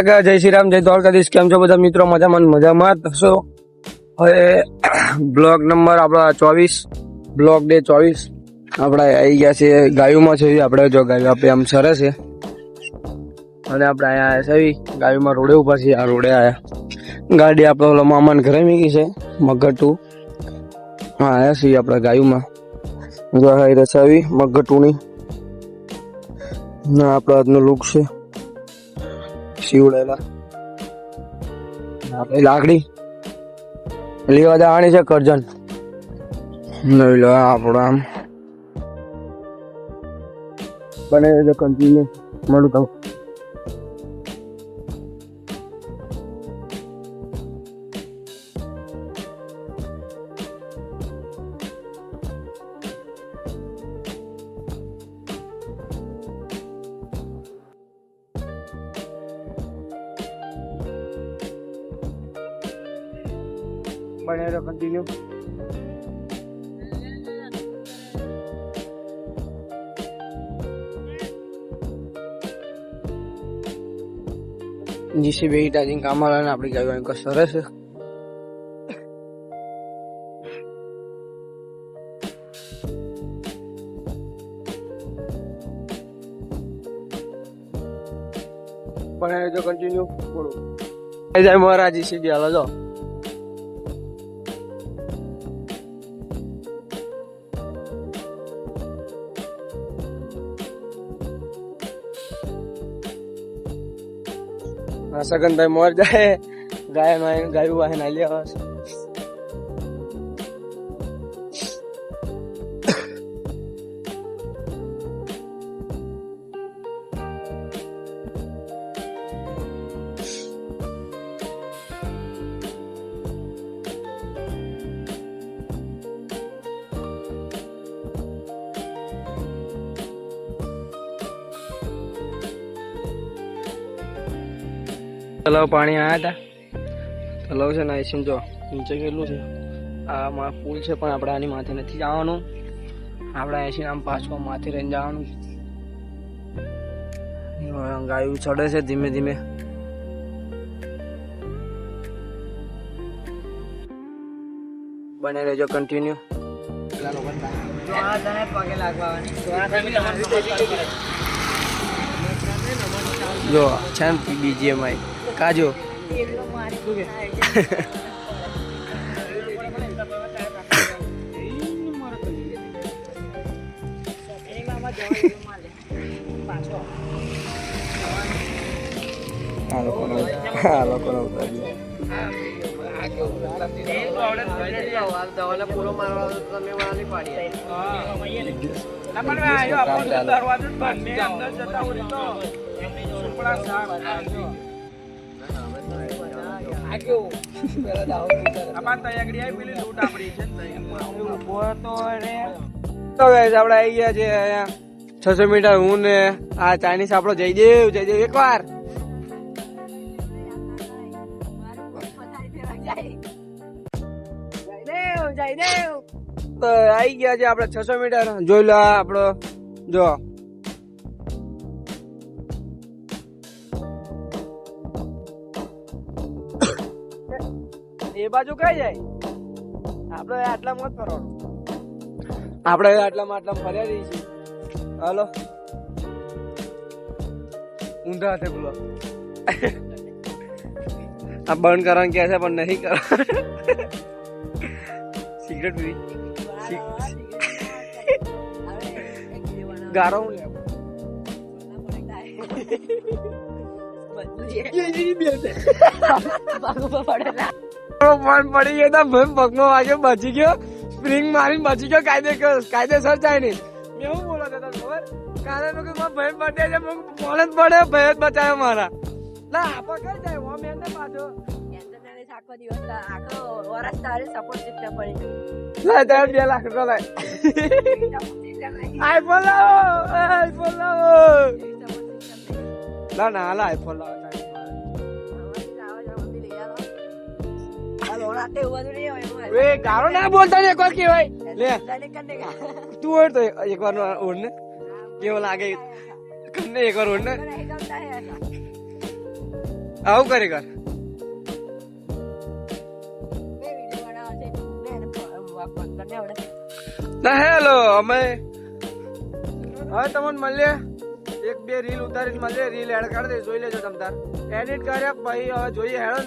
જય શ્રી રામ, જય દ્વારકાધીશ. કેમ છો બધા મિત્રો? મજામાં થશો. હવે બ્લોગ નંબર આપણા 24, બ્લોગ ડે 24 આપણે આવી ગયા છે. ગાયુમાં છે આપણે, જો ગાયું આપણે આમ સરે છે અને આપણે અહીંયા આવ્યા છે ગાયુમાં રોડે ઉપર છે. આ રોડે આવ્યા, ગાડી આપણે ઓલા મામાને ઘરે મૂકી છે મગટુ. હા આવ્યા છીએ આપણે ગાયુમાં. જો હાઈ રસાવી મગટુની ના આપણો આજનો લુક છે. શિવડેલા આપણે લાકડી લેવા જવાની છે કરજણ. લઈ લો આપણો આમ બને કન્ટિન્યુ મળું કહું. બને રહો કન્ટિન્યુ. જીસીબી ચાર્જિંગ કામ આવે ને આપણી ગાયો અહીં સરસ છે. બને જો કન્ટિન્યુ બોલો. જય મારા જીસીબી હાલો જો. સગનભાઈ મોર જાય ગાયું વાહન આલી આવે. તલાવ પાણી આવ્યા હતા. તલાવ છે ને આઈસીમ જો નીચે કેટલું છે. આ પુલ છે પણ આપણે આની માથે નથી જવાનું. આપણે આઈસી આમ પાછું માથે રહીને જવાનું. ગાયું ચડે છે ધીમે ધીમે. બને રહેજો કન્ટિન્યુ. જો છે ને બીજીએમઆઈ કાજો આપડે આવી ગયા છે અહીંયા 600 મીટર. હું ને આ ચાઇનીઝ આપણો જયદેવ એક વાર તો આવી ગયા છે આપડે 600 મીટર. જોઈ લો આપડો જો એ બાજુ કઈ જાય. આપડે આટલા મત કરવાનું. આપડે આટલામાં ફર્યા રહી છીએ. હાલો ઊંધા હાથે બોલો. આ બંધ કરવાનું કે છે પણ નહીં કરવા. સિગરેટ પીવી ગારો હું લેવું પડી ગયો. પગમાં વાગ્યો, બચી ગયો. સ્પ્રિંગ મારી બચી ગયો. કાયદેસર જાય નહીં. મેં શું બોલો હતો ખબર? કારણ કે ભય પડે છે. મોડે જ પડે. ભય જ બચાવ્યો મારા. ના આપા કઈ જાય હું એમને પાછો આખો દિવસ આખો વર્ષ તારે સપોર્ટ જીતના પડી. લાય તારે 2 લાખ રૂપિયા લાય. આઈફોન લાવો. ના હાલ આઈફોન લાવો. ગારો ના બોલતા ને કોઈ કેવાય. લે તું ઓર તો એક વાર ઓર ને કેવો લાગે. એક વાર ઓર ને આવું કરે કર ના હેલો અમે હવે તમને મળીએ એક બે રીલ ઉતારીને મળીએ રીલ એડ કરી દે જોઈ લેજો તમ તાર એડિટ કર્યા પછી હવે જોઈએ હેડન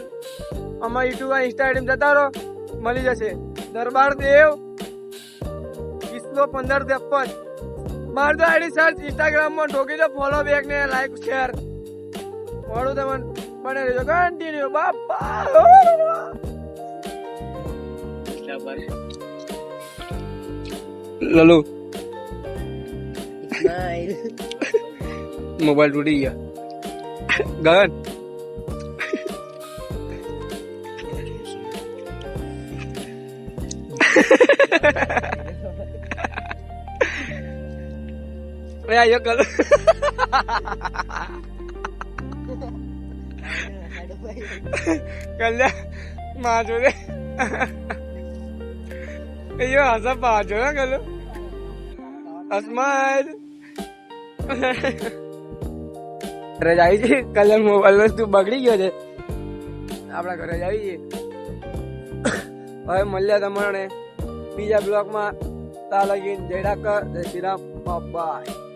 અમારા યુટ્યુબ ઇન્સ્ટાગ્રામ જતા રહો મળી જશે દરબાર દેવ કિસ્સો 1553 માર તો આઈડી સર્ચ ઇન્સ્ટાગ્રામ માં ઠોકી દો ફોલો બેક ને લાઈક શેર મોડું તમને બને રહેજો કન્ટિન્યુ બાપા લલુ મોબાઈલ તૂટી ગયા ગગન આયો કલ કલ્યા માં જોડે અయ్యో હસા બાજો ના કલો અસ્માલ ઘરે આવી છે કલર મોબાઈલ વસ્તુ બગડી ગયો છે આપણા ઘરે આવી છે હવે મળ્યા તમારે બીજા બ્લોકમાં તા લગીન જય ડાકર જય શ્રી રામ બાય.